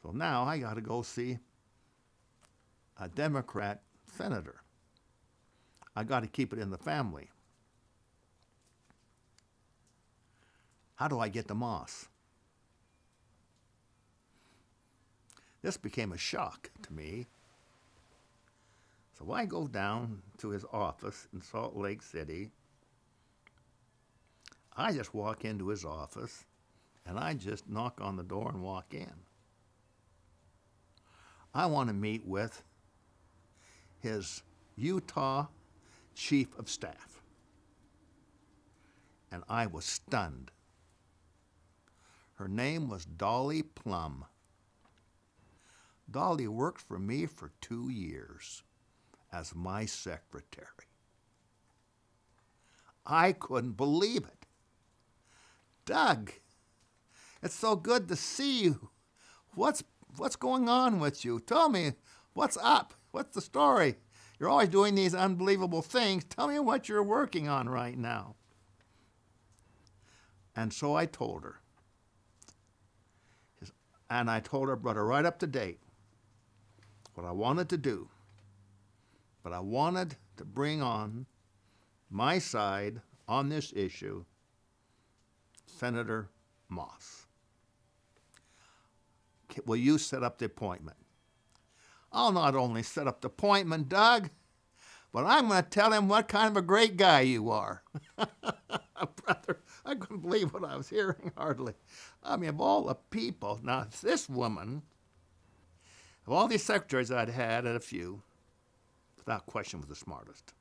So now I got to go see a Democrat senator. I got to keep it in the family. How do I get to Moss? This became a shock to me. So I go down to his office in Salt Lake City. I just walk into his office, and I just knock on the door and walk in. I want to meet with his Utah Chief of Staff. And I was stunned. Her name was Dolly Plum. Dolly worked for me for 2 years as my secretary. I couldn't believe it. Doug, it's so good to see you. What's going on with you? Tell me, what's up? What's the story? You're always doing these unbelievable things. Tell me what you're working on right now. And so I told her. And I told her, brought her right up to date, what I wanted to do. But I wanted to bring on my side on this issue, Senator Moss. Will you set up the appointment? I'll not only set up the appointment, Doug, but I'm going to tell him what kind of a great guy you are. Brother, I couldn't believe what I was hearing, hardly. I mean, of all the people, now this woman, of all these secretaries I'd had, and a few, without question was the smartest.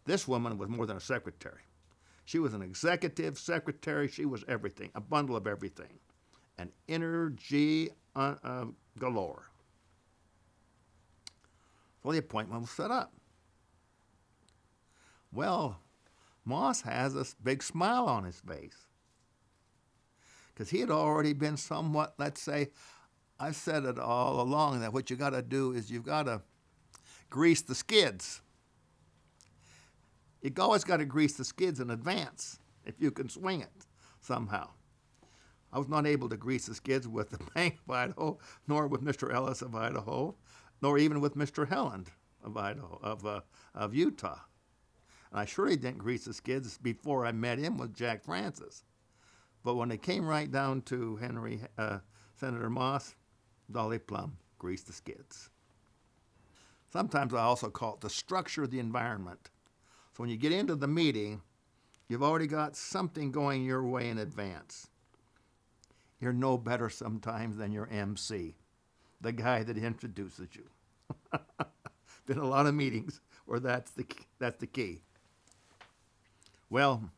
This woman was more than a secretary. She was an executive secretary. She was everything, a bundle of everything. An energy galore. So the appointment was set up. Well, Moss has this big smile on his face because he had already been somewhat, let's say, I've said it all along, that what you got to do is you've got to grease the skids. You always got to grease the skids in advance if you can swing it somehow. I was not able to grease the skids with the Bank of Idaho, nor with Mr. Ellis of Idaho, nor even with Mr. Helland of Idaho, of Utah. And I surely didn't grease the skids before I met him with Jack Francis. But when it came right down to Senator Moss, Dolly Plum greased the skids. Sometimes I also call it the structure of the environment. So when you get into the meeting, you've already got something going your way in advance. You're no better sometimes than your MC, the guy that introduces you. Been a lot of meetings where that's the key. Well,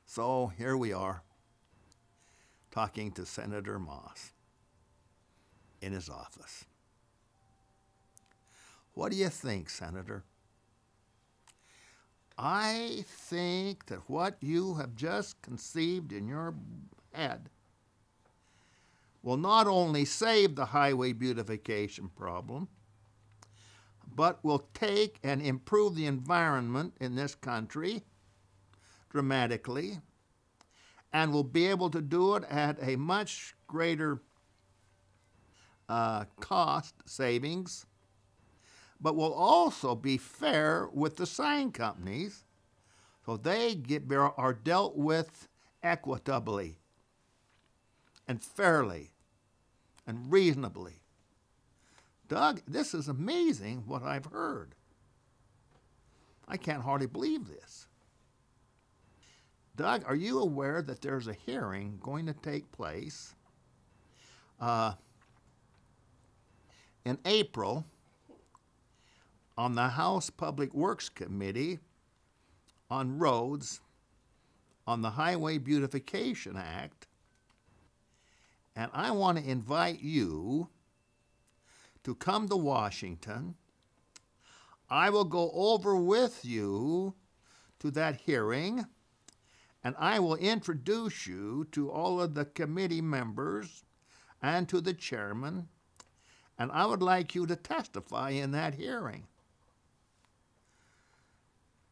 so here we are talking to Senator Moss in his office. What do you think, Senator? I think that what you have just conceived in your head will not only save the highway beautification problem, but will take and improve the environment in this country dramatically, and will be able to do it at a much greater cost savings, but will also be fair with the sign companies, so they are dealt with equitably and fairly and reasonably. Doug, this is amazing what I've heard. I can't hardly believe this. Doug, are you aware that there's a hearing going to take place in April on the House Public Works Committee on roads on the Highway Beautification Act, and I want to invite you to come to Washington. I will go over with you to that hearing, and I will introduce you to all of the committee members and to the chairman, and I would like you to testify in that hearing.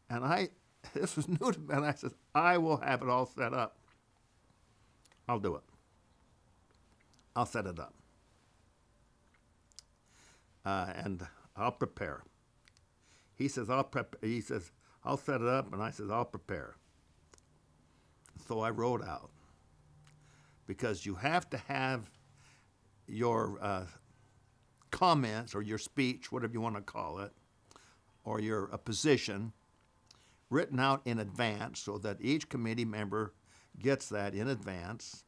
And this was new to me, and I said, I will have it all set up. I'll do it. I'll set it up. And I'll prepare. He says, I'll set it up, and I says, I'll prepare. So I wrote out, because you have to have your comments or your speech, whatever you want to call it, or your position written out in advance so that each committee member gets that in advance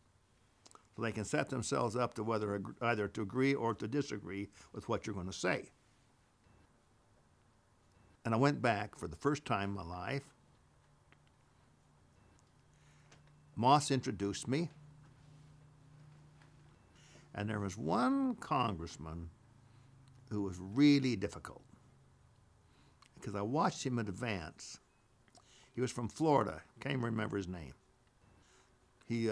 so they can set themselves up to whether either to agree or to disagree with what you're going to say. And I went back for the first time in my life. Moss introduced me, and there was one congressman who was really difficult because I watched him in advance. He was from Florida. Can't even remember his name. He,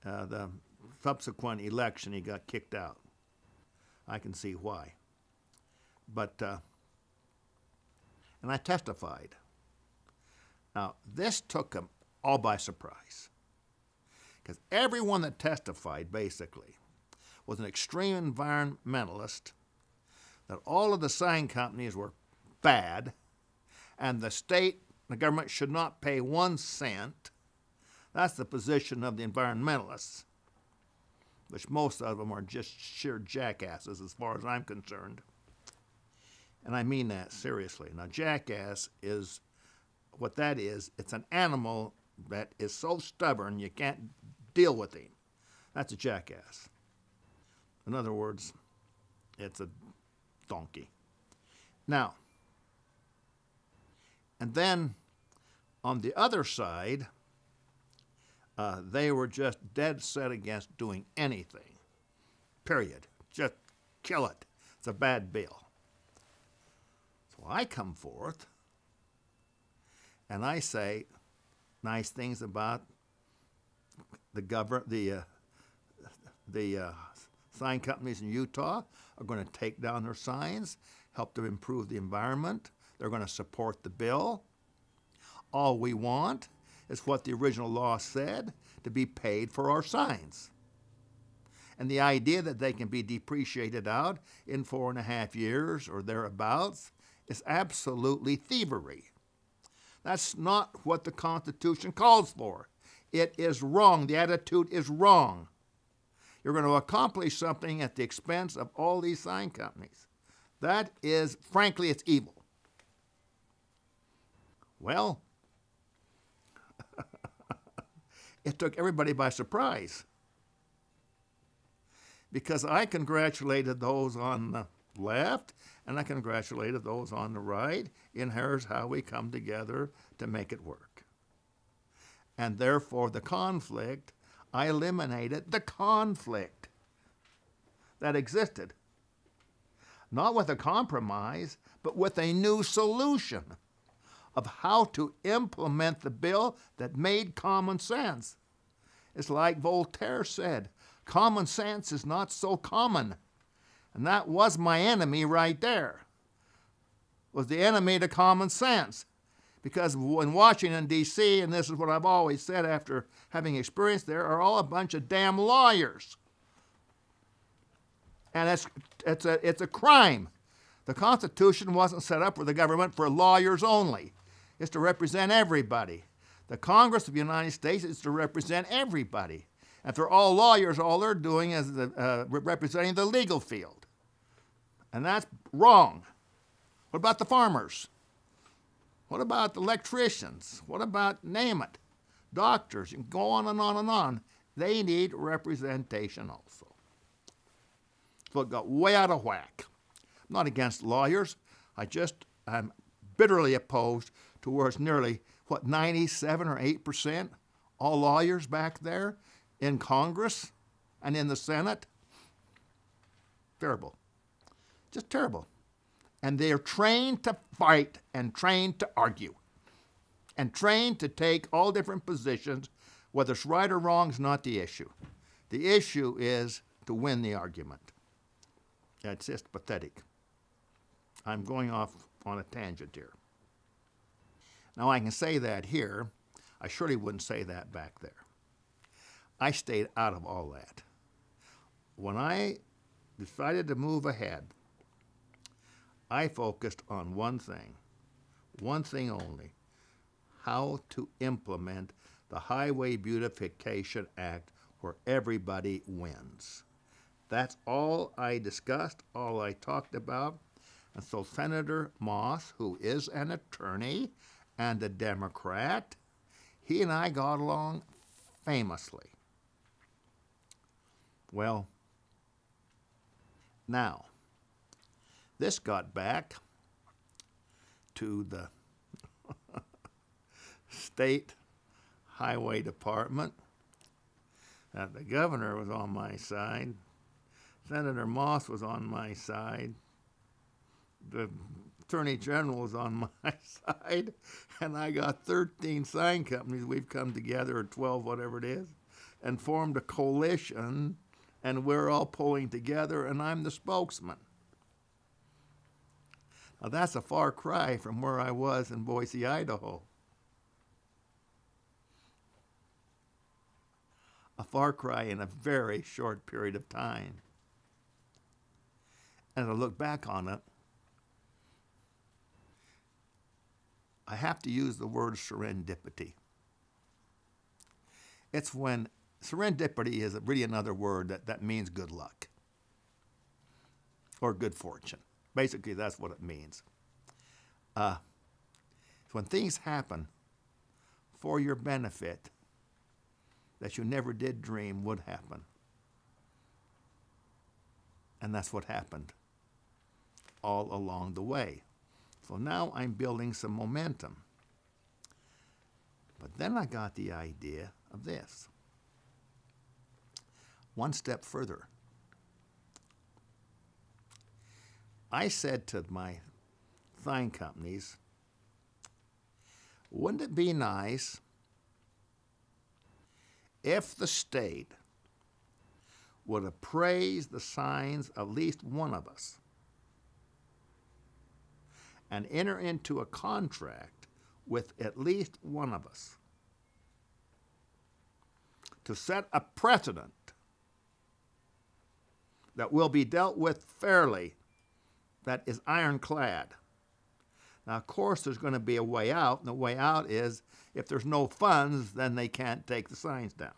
the subsequent election, he got kicked out. I can see why. But, and I testified. Now, this took him all by surprise, because everyone that testified, basically, was an extreme environmentalist, that all of the sign companies were bad, and the state, the government should not pay 1 cent. That's the position of the environmentalists, which most of them are just sheer jackasses as far as I'm concerned. And I mean that seriously. Now, jackass is what that is. It's an animal that is so stubborn you can't deal with him. That's a jackass. In other words, it's a donkey. Now, and then on the other side, they were just dead set against doing anything, period. Just kill it. It's a bad bill. So I come forth and I say nice things about the sign companies in Utah are going to take down their signs, help to improve the environment. They're going to support the bill. All we want is what the original law said, to be paid for our signs. And the idea that they can be depreciated out in 4.5 years or thereabouts is absolutely thievery. That's not what the Constitution calls for. It is wrong. The attitude is wrong. You're going to accomplish something at the expense of all these sign companies. That is, frankly, it's evil. Well, it took everybody by surprise, because I congratulated those on the left and I congratulated those on the right in here's how we come together to make it work. And therefore the conflict, I eliminated the conflict that existed. Not with a compromise, but with a new solution of how to implement the bill that made common sense. It's like Voltaire said, common sense is not so common. And that was my enemy right there, was the enemy to common sense. Because in Washington, D.C., and this is what I've always said after having experience there, are all a bunch of damn lawyers. And it's a crime. The Constitution wasn't set up for the government for lawyers only. It's to represent everybody. The Congress of the United States is to represent everybody. If they're all lawyers, all they're doing is representing the legal field. And that's wrong. What about the farmers? What about the electricians? What about, name it, doctors? You can go on and on and on. They need representation also. So it got way out of whack. I'm not against lawyers. I'm bitterly opposed to where it's nearly, 97 or 8% all lawyers back there in Congress and in the Senate. Terrible. Just terrible. And they're trained to fight and trained to argue and trained to take all different positions. Whether it's right or wrong is not the issue. The issue is to win the argument. It's just pathetic. I'm going off on a tangent here. Now, I can say that here. I surely wouldn't say that back there. I stayed out of all that. when I decided to move ahead, I focused on one thing only, how to implement the Highway Beautification Act where everybody wins. That's all I discussed, all I talked about. And so Senator Moss, who is an attorney and a Democrat, he and I got along famously. Well, now, this got back to the state highway department. The governor was on my side. Senator Moss was on my side. The Attorney General was on my side. And I got 13 sign companies. We've come together, or 12, whatever it is, and formed a coalition, and we're all pulling together, and I'm the spokesman. Now, that's a far cry from where I was in Boise, Idaho. A far cry in a very short period of time. And as I look back on it, I have to use the word serendipity. It's when serendipity is really another word that means good luck or good fortune. Basically, that's what it means. It's when things happen for your benefit that you never did dream would happen. And that's what happened all along the way. So now I'm building some momentum. But then I got the idea of this. One step further. I said to my sign companies, wouldn't it be nice if the state would appraise the signs of at least one of us and enter into a contract with at least one of us to set a precedent that will be dealt with fairly, that is ironclad. Now, of course, there's going to be a way out, and the way out is if there's no funds, then they can't take the signs down.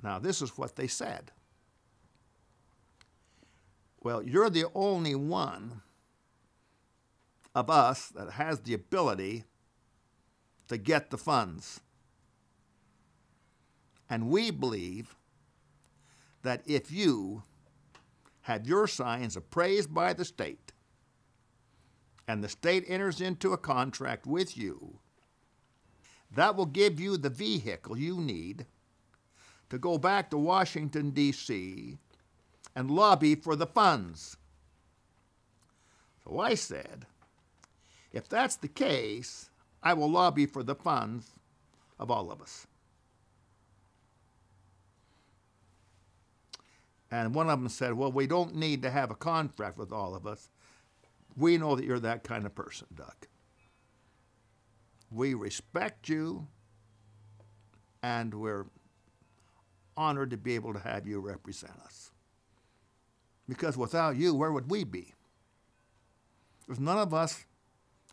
Now, this is what they said. Well, you're the only one of us that has the ability to get the funds. And we believe that if you have your signs appraised by the state, and the state enters into a contract with you, that will give you the vehicle you need to go back to Washington, D.C., and lobby for the funds. So I said, if that's the case, I will lobby for the funds of all of us. And one of them said, well, we don't need to have a contract with all of us. We know that you're that kind of person, Doug. We respect you, and we're honored to be able to have you represent us. Because without you, where would we be? Because none of us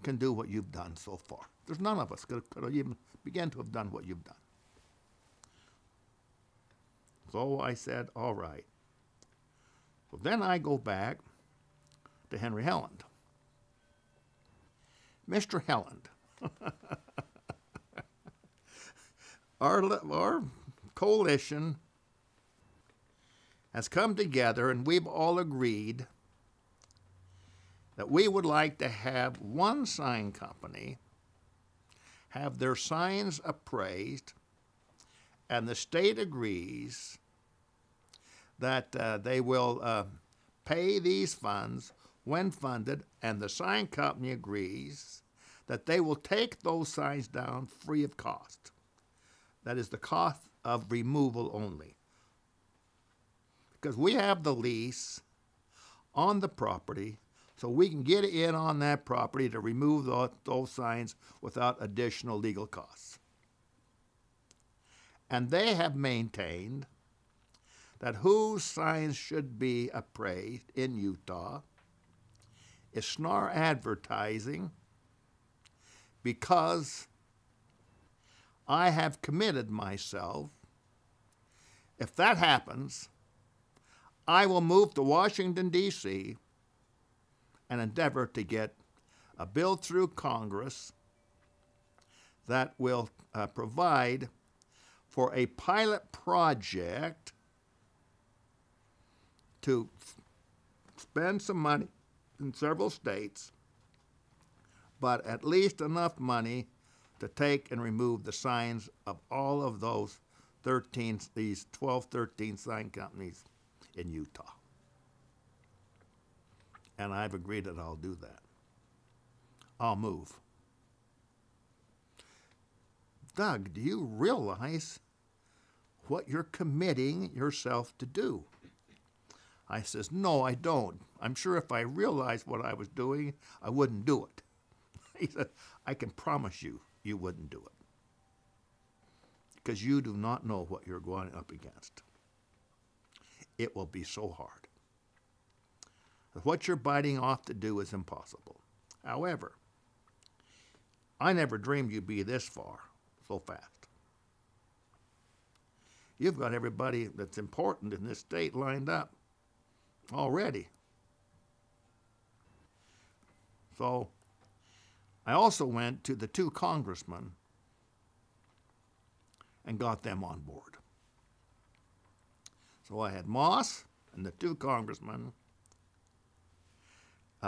can do what you've done so far. There's none of us could have even begun to have done what you've done. So I said, all right. Well, then I go back to Henry Helland. Mr. Helland, our coalition has come together, and we've all agreed that we would like to have one sign company have their signs appraised, and the state agrees that they will pay these funds when funded, and the sign company agrees that they will take those signs down free of cost. That is the cost of removal only. Because we have the lease on the property, so we can get in on that property to remove those signs without additional legal costs. And they have maintained that whose signs should be appraised in Utah is Snarr advertising, because I have committed myself. If that happens, I will move to Washington, D.C. and endeavor to get a bill through Congress that will provide for a pilot project to spend some money in several states, but at least enough money to take and remove the signs of all of those 12, 13 sign companies in Utah. And I've agreed that I'll do that. I'll move. Doug, do you realize what you're committing yourself to do? I says, no, I don't. I'm sure if I realized what I was doing, I wouldn't do it. He said, I can promise you, you wouldn't do it. Because you do not know what you're going up against. It will be so hard. What you're biting off to do is impossible. However, I never dreamed you'd be this far so fast. You've got everybody that's important in this state lined up already. So I also went to the 2 congressmen and got them on board. So I had Moss and the 2 congressmen.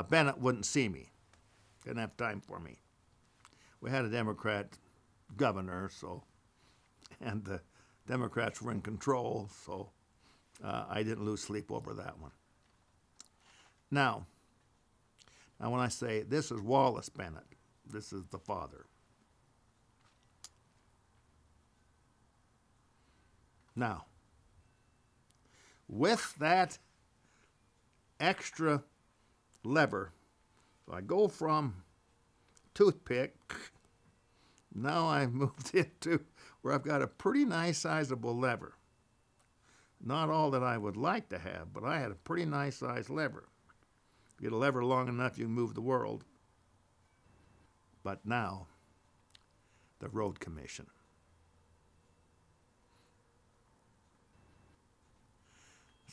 Bennett wouldn't see me. Didn't have time for me. We had a Democrat governor, and the Democrats were in control, so I didn't lose sleep over that one. Now when I say this is Wallace Bennett, this is the father. Now, with that extra lever, so I go from toothpick, now I've moved into where I've got a pretty nice sizable lever. Not all that I would like to have, but I had a pretty nice sized lever. Get a lever long enough, you can move the world. But now, the Road Commission.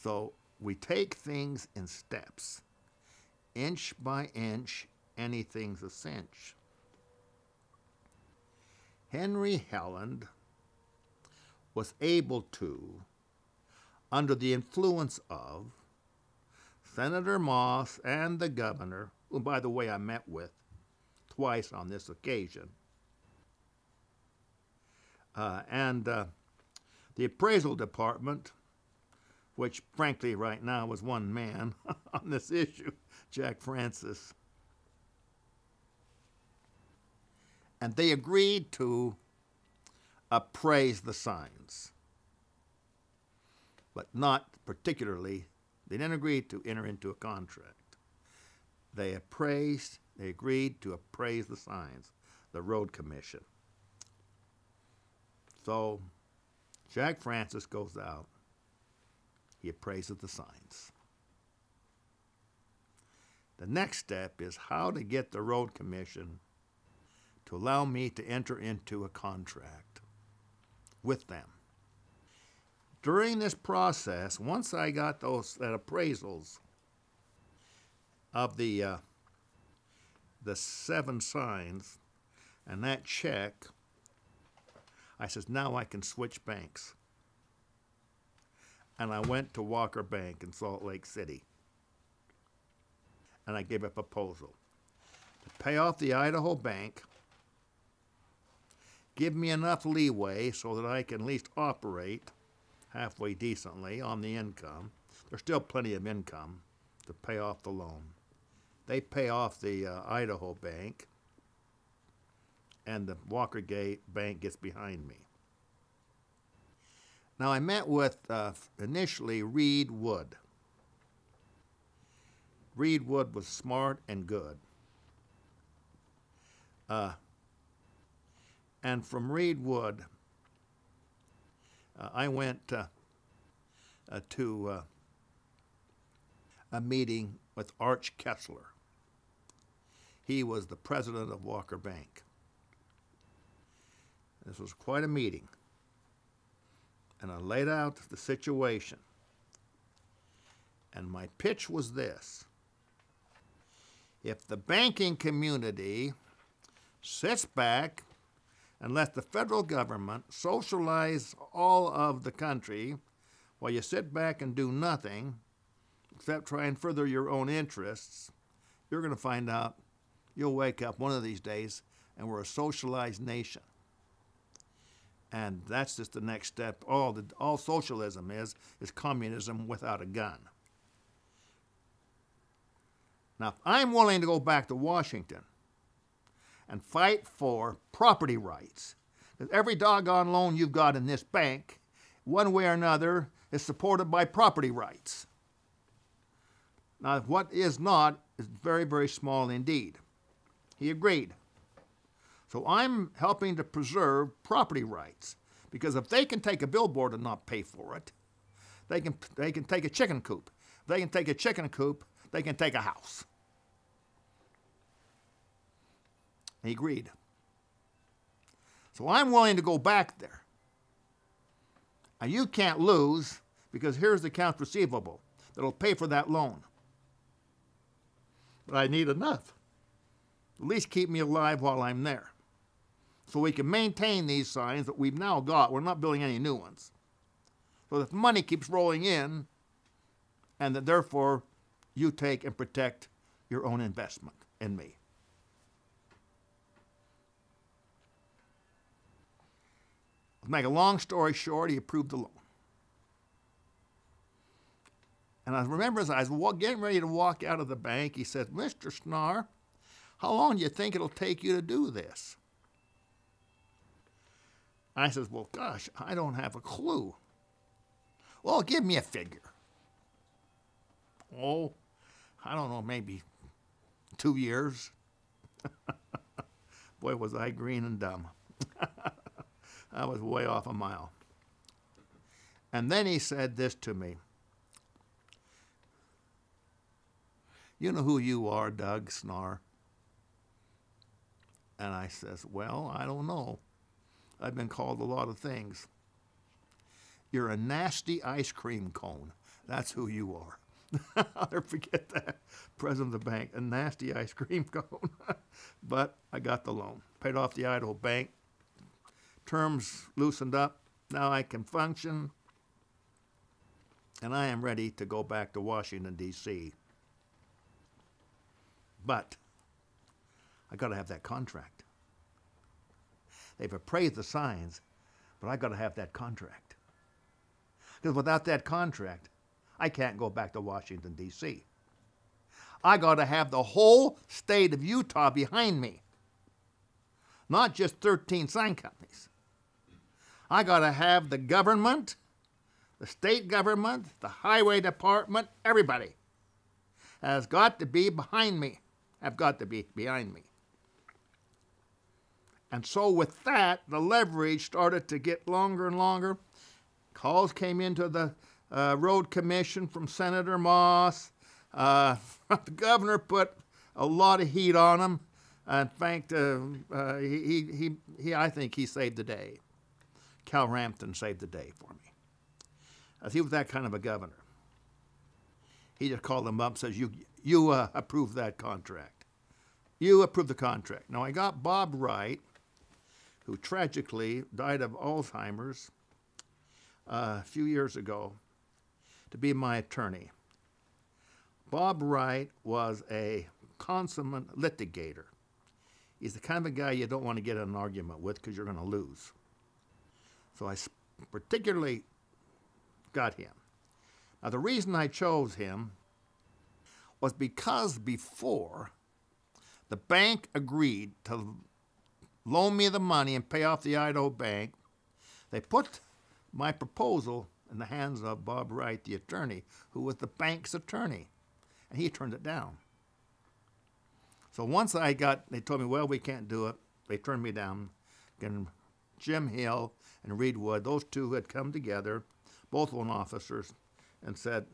So we take things in steps. Inch by inch, anything's a cinch. Henry Helland was able to, under the influence of Senator Moss and the governor, who, by the way, I met with twice on this occasion, and the appraisal department, which frankly right now is one man on this issue, Jack Francis. And they agreed to appraise the signs, but not particularly, they didn't agree to enter into a contract. They agreed to appraise the signs, the Road Commission. So Jack Francis goes out, he appraises the signs. The next step is how to get the Road Commission to allow me to enter into a contract with them. During this process, once I got that appraisals of the 7 signs and that check, I says, now I can switch banks. And I went to Walker Bank in Salt Lake City. And I gave a proposal to pay off the Idaho bank, give me enough leeway so that I can at least operate halfway decently on the income. There's still plenty of income to pay off the loan. They pay off the Idaho bank, and the Walker Bank gets behind me. Now, I met with initially Reed Wood. Reed Wood was smart and good. And from Reed Wood, I went to a meeting with Arch Kessler. He was the president of Walker Bank. This was quite a meeting. And I laid out the situation. And my pitch was this: if the banking community sits back and lets the federal government socialize all of the country while you sit back and do nothing except try and further your own interests, you're going to find out, you'll wake up one of these days and we're a socialized nation. And that's just the next step. All socialism is communism without a gun. Now, if I'm willing to go back to Washington and fight for property rights, because every doggone loan you've got in this bank, one way or another, is supported by property rights. Now, what is not is very, very small indeed. He agreed. So I'm helping to preserve property rights, because if they can take a billboard and not pay for it, they can take a chicken coop. If they can take a chicken coop, they can take a house. He agreed. So I'm willing to go back there. And you can't lose, because here's the accounts receivable that'll pay for that loan. But I need enough. At least keep me alive while I'm there. So we can maintain these signs that we've now got. We're not building any new ones. So that the money keeps rolling in, and that therefore you take and protect your own investment in me. To make a long story short, he approved the loan. And I remember as I was getting ready to walk out of the bank, he said, "Mr. Snarr, how long do you think it'll take you to do this?" I says, "Well, gosh, I don't have a clue." "Well, give me a figure." "Oh, I don't know, maybe 2 years." Boy, was I green and dumb. I was way off a mile. And then he said this to me: "You know who you are, Doug Snarr?" And I says, "Well, I don't know. I've been called a lot of things." "You're a nasty ice cream cone. That's who you are." I'll never forget that. President of the bank, a nasty ice cream cone. But I got the loan. Paid off the Idaho bank. Terms loosened up. Now I can function. And I am ready to go back to Washington, D.C. But I got to have that contract. They've appraised the signs, but I got to have that contract. Because without that contract, I can't go back to Washington, D.C. I got to have the whole state of Utah behind me, not just 13 sign companies. I got to have the government, the state government, the highway department, everybody has got to be behind me, have got to be behind me. And so with that, the leverage started to get longer and longer. Calls came into the road commission from Senator Moss. The governor put a lot of heat on him. In fact, I think he saved the day. Cal Rampton saved the day for me. As he was that kind of a governor. He just called him up and says, you approve that contract. You approve the contract. Now, I got Bob Wright, who tragically died of Alzheimer's a few years ago, to be my attorney. Bob Wright was a consummate litigator. He's the kind of a guy you don't want to get in an argument with because you're going to lose. So I particularly got him. Now, the reason I chose him was because before the bank agreed to loan me the money and pay off the Idaho bank, they put my proposal in the hands of Bob Wright, the attorney, who was the bank's attorney, and he turned it down. So once they told me, well, we can't do it. They turned me down, getting Jim Hill and Reed Wood, those two had come together, both loan officers, and said,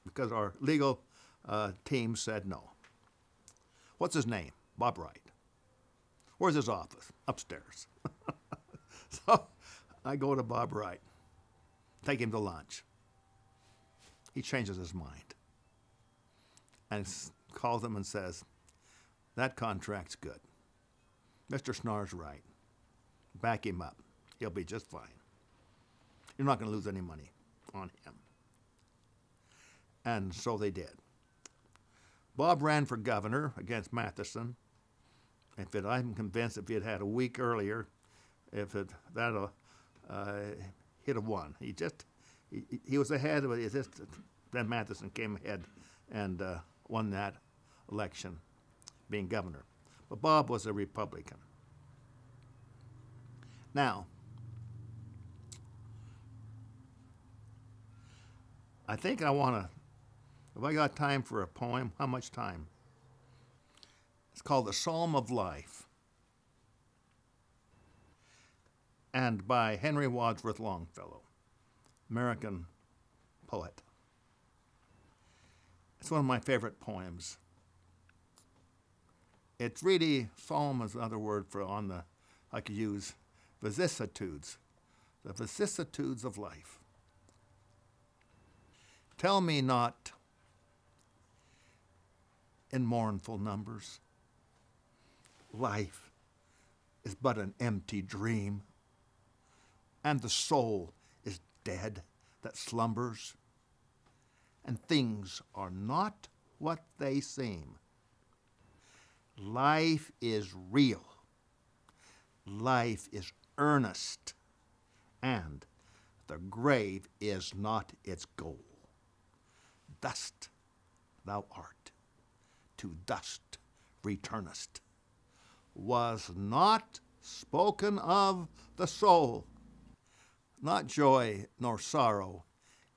because our legal team said no. What's his name? Bob Wright. Where's his office? Upstairs. So I go to Bob Wright, take him to lunch. He changes his mind and calls him and says, that contract's good. Mr. Snarr's right. Back him up. He'll be just fine. You're not going to lose any money on him. And so they did. Bob ran for governor against Matheson. I'm convinced if he had had a week earlier, he'd have won. He was ahead of it. Then Matheson came ahead and won that election, being governor. But Bob was a Republican. Now, I think I want to, if I got time for a poem, how much time? It's called The Psalm of Life, and by Henry Wadsworth Longfellow, American poet. It's one of my favorite poems. It's really, psalm is another word for I could use vicissitudes, the vicissitudes of life. Tell me not in mournful numbers, life is but an empty dream, and the soul is dead that slumbers, and things are not what they seem. Life is real. Life is earnest, and the grave is not its goal. Dust thou art, to dust returnest, was not spoken of the soul. Not joy nor sorrow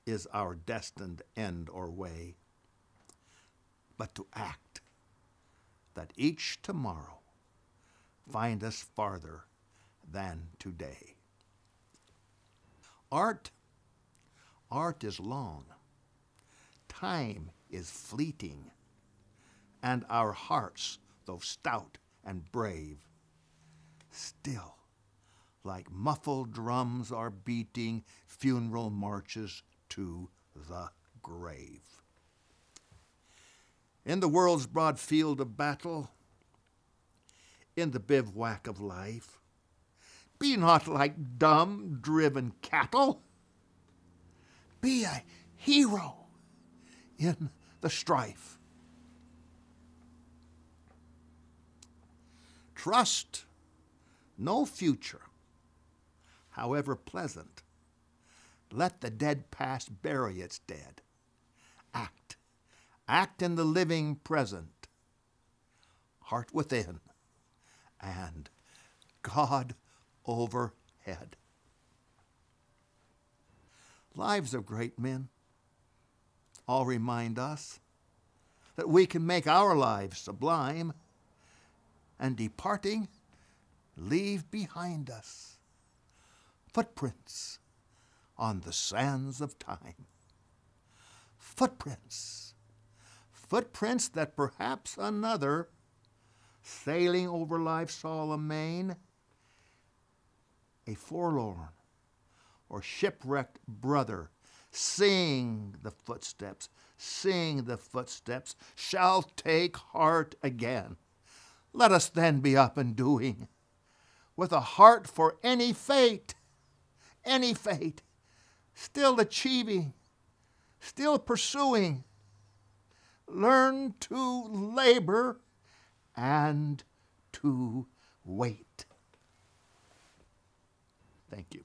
is our destined end or way, but to act, that each tomorrow find us farther than today. Art is long, time is fleeting, and our hearts, though stout and brave, still, like muffled drums, are beating funeral marches to the grave. In the world's broad field of battle, in the bivouac of life, be not like dumb, driven cattle. Be a hero in the strife. Trust no future, however pleasant. Let the dead past bury its dead. Act in the living present, heart within, and God overhead. Lives of great men all remind us that we can make our lives sublime, and departing, leave behind us footprints on the sands of time. Footprints that perhaps another, sailing over life's solemn main, a forlorn or shipwrecked brother, seeing the footsteps, shall take heart again. Let us then be up and doing, with a heart for any fate, still achieving, still pursuing. Learn to labor and to wait. Thank you.